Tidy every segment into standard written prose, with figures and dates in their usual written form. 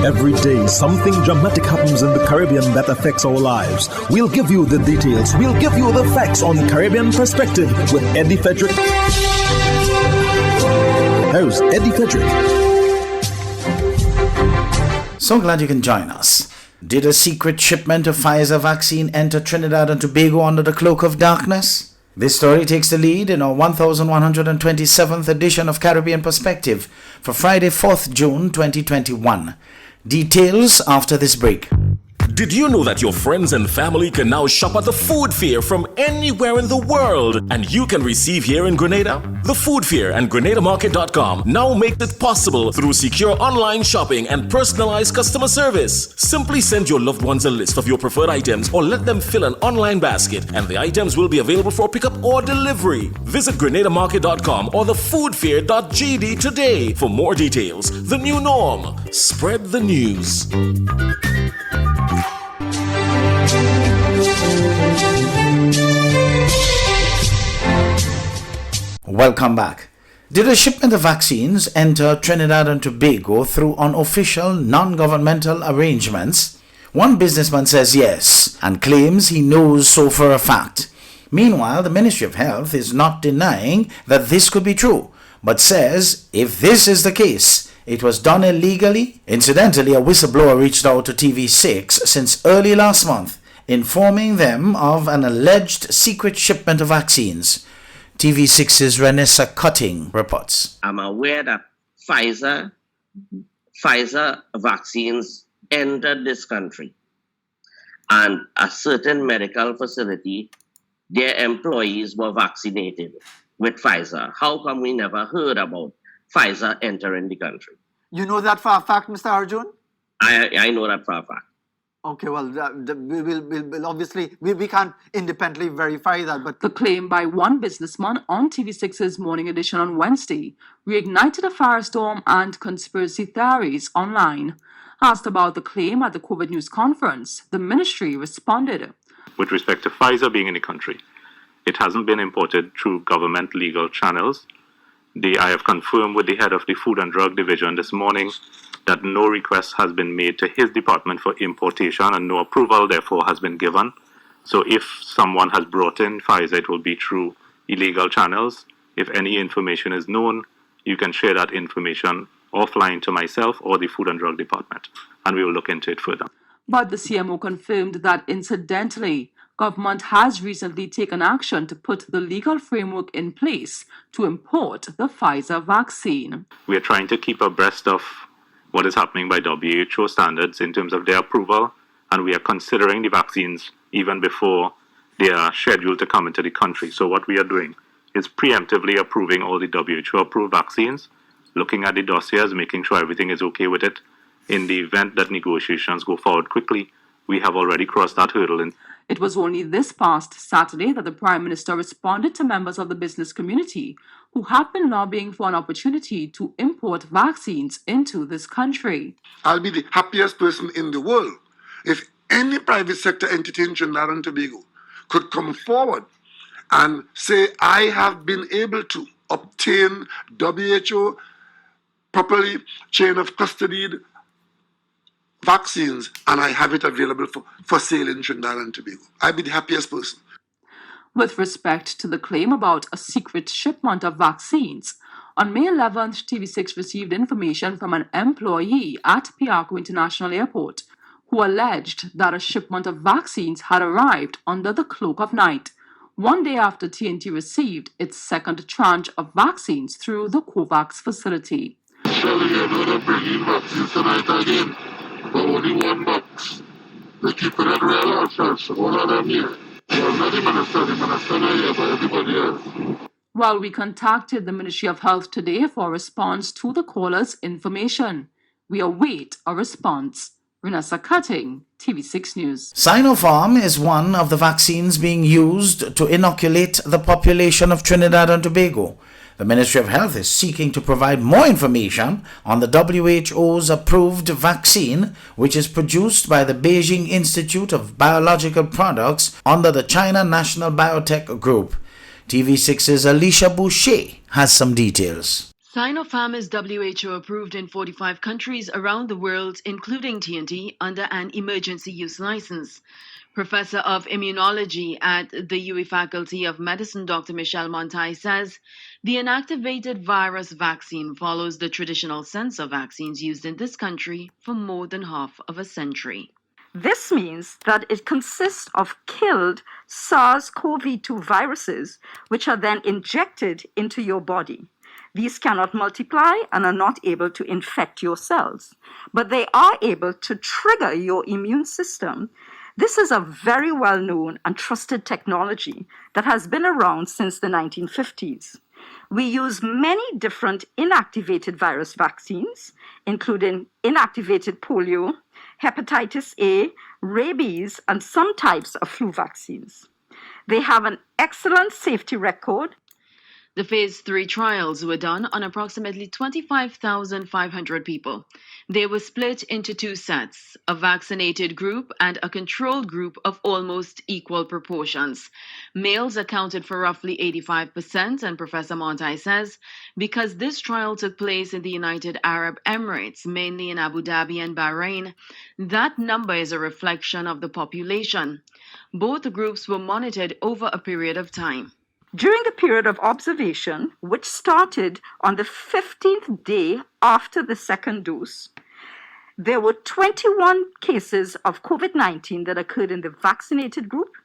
Every day, something dramatic happens in the Caribbean that affects our lives. We'll give you the details. We'll give you the facts on Caribbean Perspective with Eddie Frederick. Host Eddie Frederick. So glad you can join us. Did a secret shipment of Phsyzer Vaccine enter Trinidad and Tobago under the cloak of darkness? This story takes the lead in our 1127th edition of Caribbean Perspective for Friday, 4th June 2021. Details after this break. Did you know that your friends and family can now shop at the food fair from anywhere in the world and you can receive here in Grenada? The food fair and GrenadaMarket.com now make it possible through secure online shopping and personalized customer service. Simply send your loved ones a list of your preferred items or let them fill an online basket and the items will be available for pickup or delivery. Visit GrenadaMarket.com or thefoodfair.gd today for more details. The new norm. Spread the news. Welcome back. Did a shipment of vaccines enter Trinidad and Tobago through unofficial, non-governmental arrangements? One businessman says yes and claims he knows so for a fact. Meanwhile, the Ministry of Health is not denying that this could be true, but says if this is the case, it was done illegally. Incidentally, a whistleblower reached out to TV6 since early last month, informing them of an alleged secret shipment of vaccines. TV6's Renessa Cutting reports. I'm aware that Phsyzer Vaccines entered this country and a certain medical facility, their employees were vaccinated with Phsyzer. How come we never heard about Phsyzer entering the country? You know that for a fact, Mr. Arjun? I know that for a fact. Okay, well, we'll obviously, we can't independently verify that, but... The claim by one businessman on TV6's Morning Edition on Wednesday reignited a firestorm and conspiracy theories online. Asked about the claim at the COVID News Conference, the ministry responded. With respect to Phsyzer being in the country, it hasn't been imported through government legal channels. I have confirmed with the head of the Food and Drug Division this morning that no request has been made to his department for importation and no approval therefore has been given. So if someone has brought in Phsyzer, it will be through illegal channels. If any information is known, you can share that information offline to myself or the Food and Drug Department, and we will look into it further. But the CMO confirmed that incidentally, government has recently taken action to put the legal framework in place to import the Phsyzer vaccine. We are trying to keep abreast of what is happening by WHO standards in terms of their approval, and we are considering the vaccines even before they are scheduled to come into the country. So what we are doing is preemptively approving all the WHO approved vaccines, looking at the dossiers, making sure everything is okay with it. In the event that negotiations go forward quickly, we have already crossed that hurdle. It was only this past Saturday that the Prime Minister responded to members of the business community who have been lobbying for an opportunity to import vaccines into this country. I'll be the happiest person in the world if any private sector entity in Trinidad and Tobago could come forward and say, I have been able to obtain WHO properly chain of custodied vaccines and I have it available for sale in Trinidad and Tobago. I'd be the happiest person. With respect to the claim about a secret shipment of vaccines, on May 11th, TV6 received information from an employee at Piarco International Airport who alleged that a shipment of vaccines had arrived under the cloak of night, one day after TNT received its second tranche of vaccines through the COVAX facility. But only one box. They keep it at real ourselves, one of them here. Well, not the minister here, but everybody else. While we contacted the Ministry of Health today for a response to the caller's information, we await a response. Renessa Cutting, TV6 News. Sinopharm is one of the vaccines being used to inoculate the population of Trinidad and Tobago. The Ministry of Health is seeking to provide more information on the WHO's approved vaccine, which is produced by the Beijing Institute of Biological Products under the China National Biotech Group. TV6's Alicia Boucher has some details. Sinopharm is WHO approved in 45 countries around the world, including TNT, under an emergency use license. Professor of Immunology at the UE Faculty of Medicine, Dr. Michelle Montai, says the inactivated virus vaccine follows the traditional sensor vaccines used in this country for more than half of a century. This means that it consists of killed SARS-CoV-2 viruses, which are then injected into your body. These cannot multiply and are not able to infect your cells, but they are able to trigger your immune system. This is a very well-known and trusted technology that has been around since the 1950s. We use many different inactivated virus vaccines, including inactivated polio, hepatitis A, rabies, and some types of flu vaccines. They have an excellent safety record. The phase 3 trials were done on approximately 25,500 people. They were split into two sets, a vaccinated group and a controlled group of almost equal proportions. Males accounted for roughly 85%, and Professor Montai says because this trial took place in the United Arab Emirates, mainly in Abu Dhabi and Bahrain, that number is a reflection of the population. Both groups were monitored over a period of time. During the period of observation, which started on the 15th day after the second dose, there were 21 cases of COVID-19 that occurred in the vaccinated group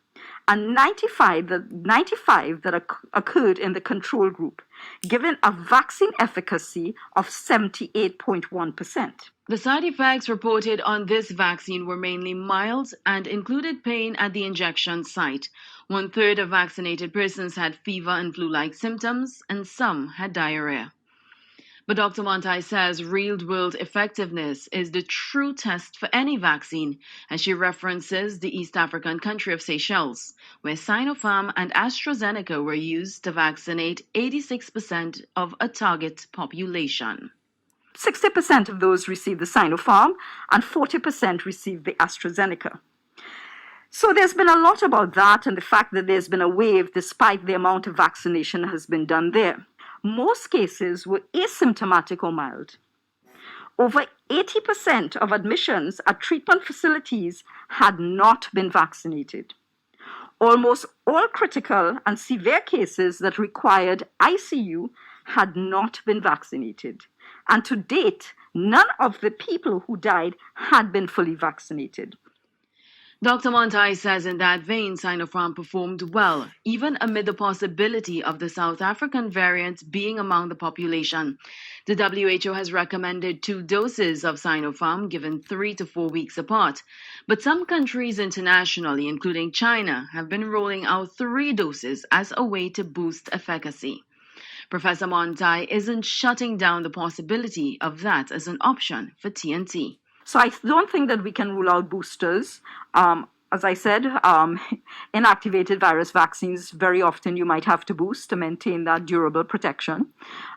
and 95 that occurred in the control group, giving a vaccine efficacy of 78.1%. The side effects reported on this vaccine were mainly mild and included pain at the injection site. 1/3 of vaccinated persons had fever and flu-like symptoms, and some had diarrhea. But Dr. Montai says real-world effectiveness is the true test for any vaccine, as she references the East African country of Seychelles, where Sinopharm and AstraZeneca were used to vaccinate 86% of a target population. 60% of those received the Sinopharm and 40% received the AstraZeneca. So there's been a lot about that and the fact that there's been a wave despite the amount of vaccination has been done there. Most cases were asymptomatic or mild. Over 80% of admissions at treatment facilities had not been vaccinated. Almost all critical and severe cases that required ICU had not been vaccinated. And to date, none of the people who died had been fully vaccinated. Dr. Montai says in that vein, Sinopharm performed well, even amid the possibility of the South African variant being among the population. The WHO has recommended 2 doses of Sinopharm given 3 to 4 weeks apart. But some countries internationally, including China, have been rolling out 3 doses as a way to boost efficacy. Professor Montai isn't shutting down the possibility of that as an option for TNT. So I don't think that we can rule out boosters. As I said, inactivated virus vaccines, very often you might have to boost to maintain that durable protection.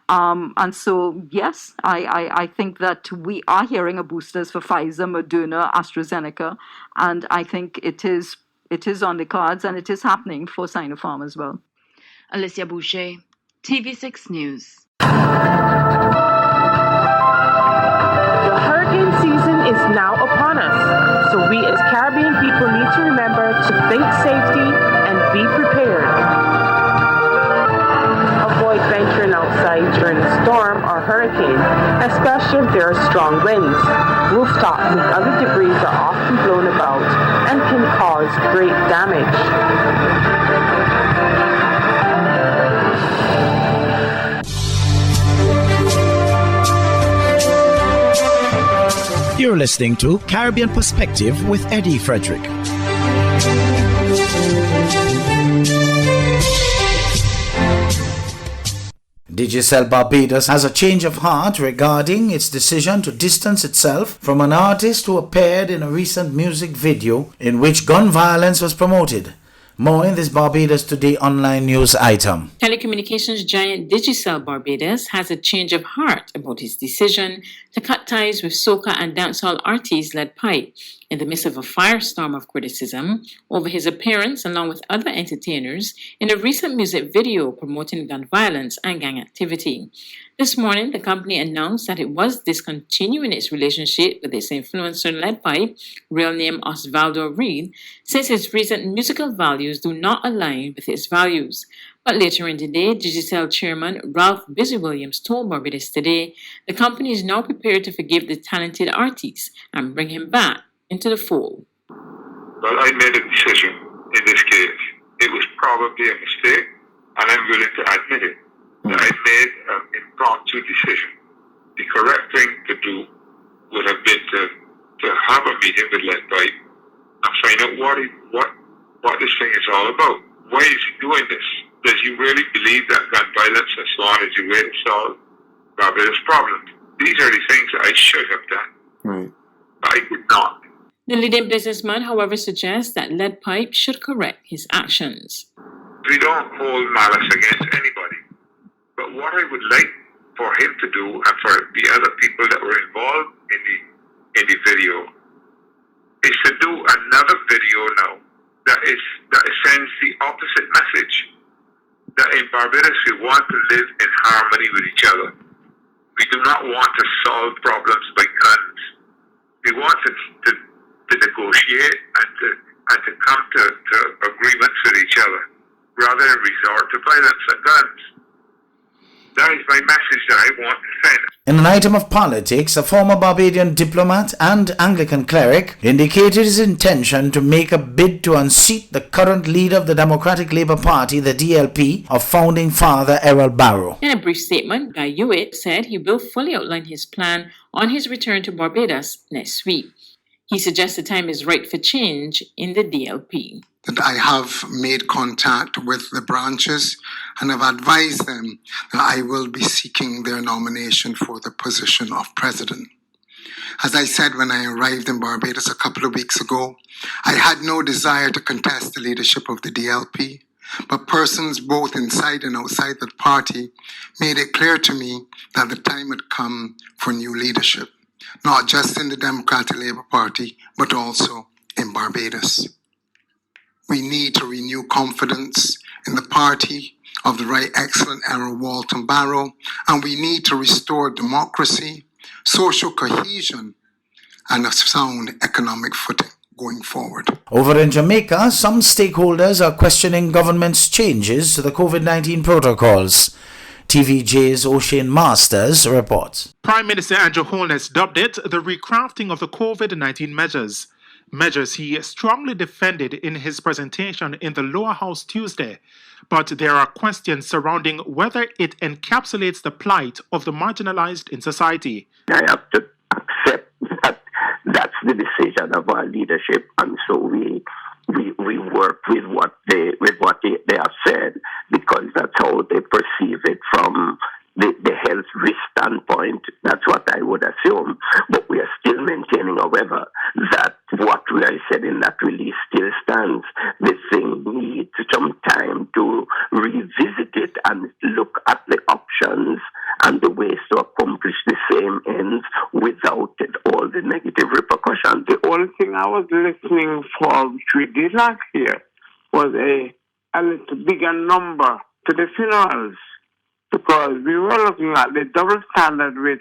And so, yes, I think that we are hearing of boosters for Pfizer, Moderna, AstraZeneca, and I think it is on the cards and it is happening for Sinopharm as well. Alicia Boucher, TV6 News. The hurricane season is now upon us, so we as Caribbean people need to remember to think safety and be prepared. Avoid venturing outside during a storm or hurricane, especially if there are strong winds. Rooftops and other debris are often blown about and can cause great damage. You're listening to Caribbean Perspective with Eddie Frederick. Digicel Barbados has a change of heart regarding its decision to distance itself from an artist who appeared in a recent music video in which gun violence was promoted. More in this Barbados Today online news item. Telecommunications giant Digicel Barbados has a change of heart about his decision to cut ties with soca and dancehall artist Led Pipe In the midst of a firestorm of criticism over his appearance along with other entertainers in a recent music video promoting gun violence and gang activity. This morning, the company announced that it was discontinuing its relationship with its influencer Leadpipe, real name Osvaldo Reed, since its recent musical values do not align with its values. But later in the day, Digicel chairman Ralph Busy Williams told Barbados Today the company is now prepared to forgive the talented artist and bring him back into the fold. Well, I made a decision in this case. It was probably a mistake, and I'm willing to admit it. That I made an impromptu decision. The correct thing to do would have been to have a meeting with Leadpipe and find out what this thing is all about. Why is he doing this? Does he really believe that gun violence and so on is the way to solve Barbados' problems? These are the things that I should have done. Right. But I did not. The leading businessman, however, suggests that Leadpipe should correct his actions. We don't hold malice against anybody. But what I would like for him to do, and for the other people that were involved in the video, is to do another video now that sends the opposite message. That in Barbados we want to live in harmony with each other. We do not want to solve problems by guns. We want to negotiate and to come to agreements with each other, rather than resort to violence and guns. That is my message that I want to send. In an item of politics, a former Barbadian diplomat and Anglican cleric indicated his intention to make a bid to unseat the current leader of the Democratic Labour Party, the DLP, of founding father Errol Barrow. In a brief statement, Guy Hewitt said he will fully outline his plan on his return to Barbados next week. He suggests the time is right for change in the DLP. That I have made contact with the branches and have advised them that I will be seeking their nomination for the position of president. As I said when I arrived in Barbados a couple of weeks ago, I had no desire to contest the leadership of the DLP, but persons both inside and outside the party made it clear to me that the time had come for new leadership, not just in the Democratic Labour Party, but also in Barbados. We need to renew confidence in the party of the Right Excellent Errol Walton Barrow, and we need to restore democracy, social cohesion, and a sound economic footing going forward. Over in Jamaica, some stakeholders are questioning government's changes to the COVID-19 protocols. TVJ's Ocean Masters reports. Prime Minister Andrew Holness dubbed it the recrafting of the COVID-19 measures. Measures he strongly defended in his presentation in the lower house Tuesday, but there are questions surrounding whether it encapsulates the plight of the marginalized in society. I have to accept that that's the decision of our leadership, and so we work with what they have said, because that's how they perceive it from the health risk standpoint. That's what I would assume. But we are still maintaining, however, that what we are said in that release still stands. This thing needs some time to revisit it and look at the options and the ways to accomplish the same ends without all the negative repercussions. The only thing I was listening for, which we did not hear, was a little bigger number to the funerals, because we were looking at the double standard with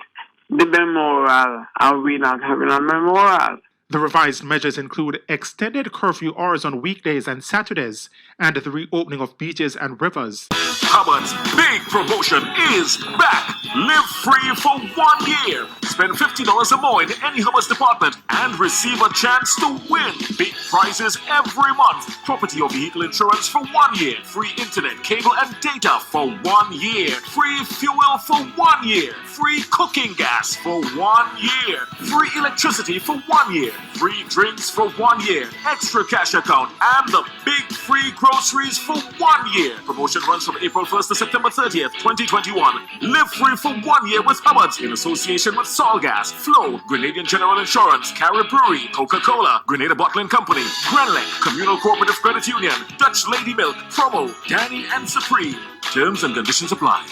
the memorial, and we not having a memorial. The revised measures include extended curfew hours on weekdays and Saturdays, and the reopening of beaches and rivers. Hubbard's big promotion is back. Live free for 1 year. Spend $50 or more in any Hubbard's department and receive a chance to win big prizes every month. Property or vehicle insurance for 1 year. Free internet, cable, and data for 1 year. Free fuel for 1 year. Free cooking gas for 1 year. Free electricity for 1 year. Free drinks for 1 year. Extra cash account and the big free groceries for 1 year. Promotion runs from April 1st to September 30th, 2021. Live free for 1 year with Hubbard's in association with Solgas, Flow, Grenadian General Insurance, Carib Brewery, Coca-Cola, Grenada Bottling Company, Grenlec, Communal Cooperative Credit Union, Dutch Lady Milk, Promo, Danny and Supreme. Terms and conditions apply.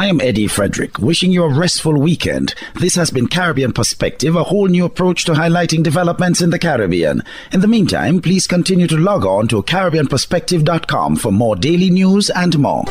I am Eddie Frederick, wishing you a restful weekend. This has been Caribbean Perspective, a whole new approach to highlighting developments in the Caribbean. In the meantime, please continue to log on to CaribbeanPerspective.com for more daily news and more.